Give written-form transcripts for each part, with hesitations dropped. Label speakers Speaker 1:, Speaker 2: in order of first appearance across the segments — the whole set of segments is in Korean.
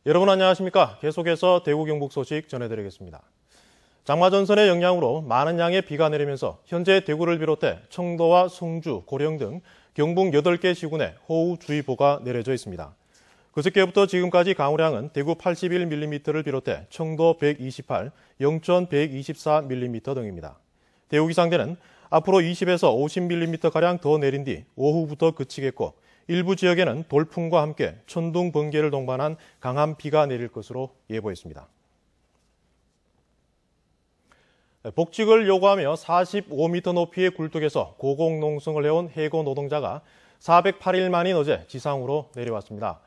Speaker 1: 여러분 안녕하십니까? 계속해서 대구 경북 소식 전해드리겠습니다. 장마전선의 영향으로 많은 양의 비가 내리면서 현재 대구를 비롯해 청도와 성주, 고령 등 경북 8개 시군에 호우주의보가 내려져 있습니다. 그저께부터 지금까지 강우량은 대구 81mm를 비롯해 청도 128, 영천 124mm 등입니다. 대구 기상대는 앞으로 20에서 50mm가량 더 내린 뒤 오후부터 그치겠고 일부 지역에는 돌풍과 함께 천둥, 번개를 동반한 강한 비가 내릴 것으로 예보했습니다. 복직을 요구하며 45m 높이의 굴뚝에서 고공농성을 해온 해고 노동자가 408일 만인 어제 지상으로 내려왔습니다.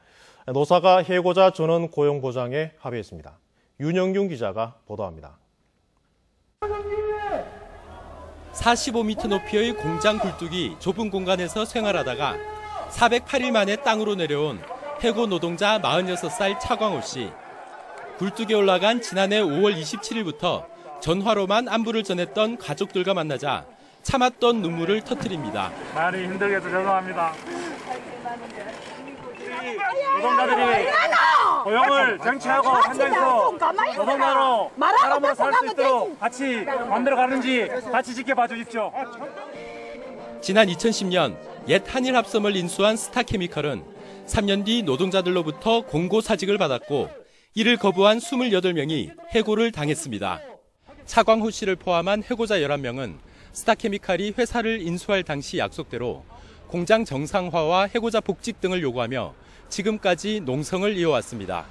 Speaker 1: 노사가 해고자 전원 고용 보장에 합의했습니다. 윤영균 기자가 보도합니다.
Speaker 2: 45m 높이의 공장 굴뚝이 좁은 공간에서 생활하다가 408일 만에 땅으로 내려온 해고 노동자 46살 차광호 씨. 굴뚝에 올라간 지난해 5월 27일부터 전화로만 안부를 전했던 가족들과 만나자 참았던 눈물을 터뜨립니다.
Speaker 3: 많이 힘들게 해서 죄송합니다. 노동자들이 고용을 쟁취하고 현장에서 노동자로 사람으로 살 수 있도록 같이 만들어가는지 같이 지켜봐 주십시오.
Speaker 2: 지난 2010년 옛 한일합섬을 인수한 스타케미칼은 3년 뒤 노동자들로부터 공고사직을 받았고 이를 거부한 28명이 해고를 당했습니다. 차광호 씨를 포함한 해고자 11명은 스타케미칼이 회사를 인수할 당시 약속대로 공장 정상화와 해고자 복직 등을 요구하며 지금까지 농성을 이어왔습니다.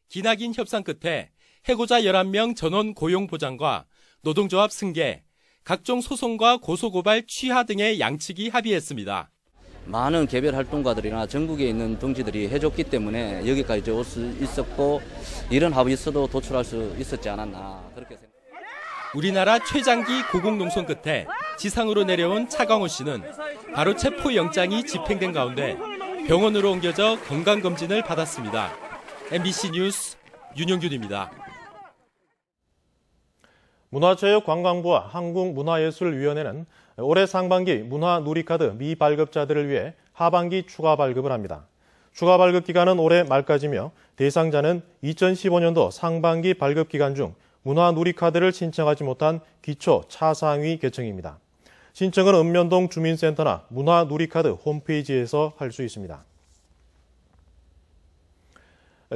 Speaker 2: 기나긴 협상 끝에 해고자 11명 전원 고용 보장과 노동조합 승계, 각종 소송과 고소고발 취하 등의 양측이 합의했습니다.
Speaker 4: 많은 개별 활동가들이나 전국에 있는 동지들이 해줬기 때문에 여기까지 올 수 있었고 이런 합의 있어도 도출할 수 있었지 않았나 그렇게 생각합니다.
Speaker 2: 우리나라 최장기 고공농성 끝에 지상으로 내려온 차광호 씨는 바로 체포영장이 집행된 가운데 병원으로 옮겨져 건강검진을 받았습니다. MBC 뉴스 윤영균입니다.
Speaker 1: 문화체육관광부와 한국문화예술위원회는 올해 상반기 문화누리카드 미발급자들을 위해 하반기 추가 발급을 합니다. 추가 발급 기간은 올해 말까지며 대상자는 2015년도 상반기 발급 기간 중 문화누리카드를 신청하지 못한 기초 차상위 계층입니다. 신청은 읍면동 주민센터나 문화누리카드 홈페이지에서 할 수 있습니다.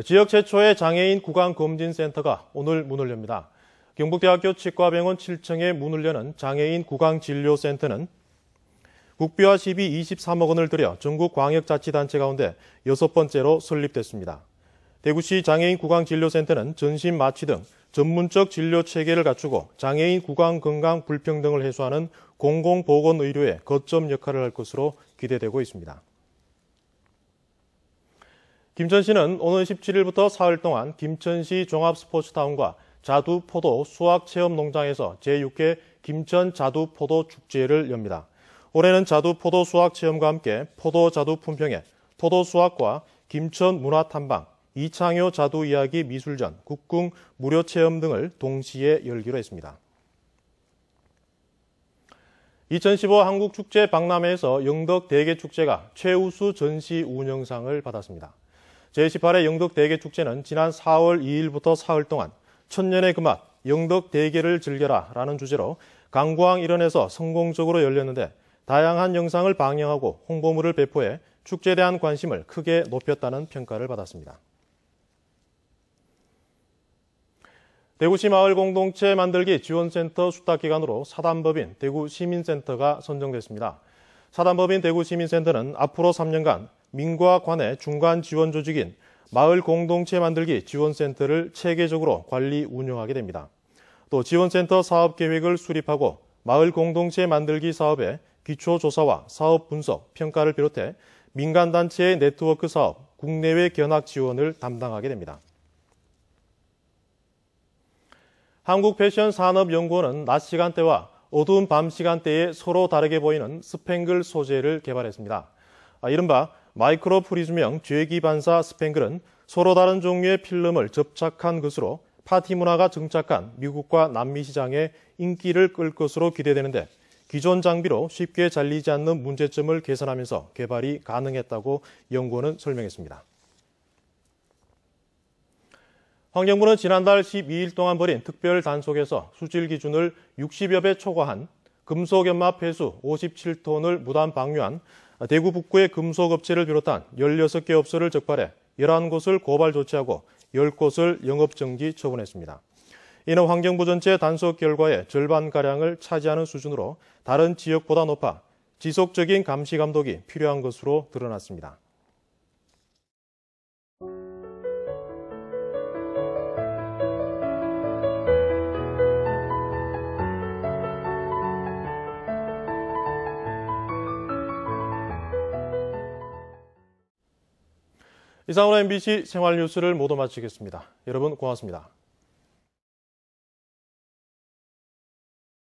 Speaker 1: 지역 최초의 장애인 구강검진센터가 오늘 문을 엽니다. 경북대학교 치과병원 7층에 문을 여는 장애인 구강진료센터는 국비와 시비 23억 원을 들여 전국 광역자치단체 가운데 6번째로 설립됐습니다. 대구시 장애인 구강진료센터는 전신 마취 등 전문적 진료 체계를 갖추고 장애인 구강 건강 불평등을 해소하는 공공보건의료의 거점 역할을 할 것으로 기대되고 있습니다. 김천시는 오늘 17일부터 사흘 동안 김천시 종합스포츠타운과 자두포도 수학체험농장에서 제6회 김천 자두포도 축제를 엽니다. 올해는 자두포도 수학체험과 함께 포도 자두 품평회, 포도 수학과 김천 문화탐방, 이창효 자두 이야기 미술전, 국궁 무료 체험 등을 동시에 열기로 했습니다. 2015 한국축제 박람회에서 영덕대게축제가 최우수 전시 운영상을 받았습니다. 제18회 영덕대게축제는 지난 4월 2일부터 사흘 동안 천년의 그 맛, 영덕대게를 즐겨라 라는 주제로 강구항 일원에서 성공적으로 열렸는데 다양한 영상을 방영하고 홍보물을 배포해 축제에 대한 관심을 크게 높였다는 평가를 받았습니다. 대구시 마을 공동체 만들기 지원센터 수탁기관으로 사단법인 대구시민센터가 선정됐습니다. 사단법인 대구시민센터는 앞으로 3년간 민과 관의 중간 지원 조직인 마을 공동체 만들기 지원센터를 체계적으로 관리 운영하게 됩니다. 또 지원센터 사업 계획을 수립하고 마을 공동체 만들기 사업의 기초조사와 사업 분석, 평가를 비롯해 민간단체의 네트워크 사업, 국내외 견학 지원을 담당하게 됩니다. 한국패션산업연구원은 낮 시간대와 어두운 밤 시간대에 서로 다르게 보이는 스팽글 소재를 개발했습니다. 이른바 마이크로 프리즘형 죄기 반사 스팽글은 서로 다른 종류의 필름을 접착한 것으로 파티 문화가 정착한 미국과 남미 시장의 인기를 끌 것으로 기대되는데 기존 장비로 쉽게 잘리지 않는 문제점을 개선하면서 개발이 가능했다고 연구원은 설명했습니다. 환경부는 지난달 12일 동안 벌인 특별 단속에서 수질 기준을 60여 배 초과한 금속연마 폐수 57톤을 무단 방류한 대구 북구의 금속업체를 비롯한 16개 업소를 적발해 11곳을 고발 조치하고 10곳을 영업정지 처분했습니다. 이는 환경부 전체 단속 결과의 절반가량을 차지하는 수준으로 다른 지역보다 높아 지속적인 감시 감독이 필요한 것으로 드러났습니다. 이상으로 MBC 생활뉴스를 모두 마치겠습니다. 여러분 고맙습니다.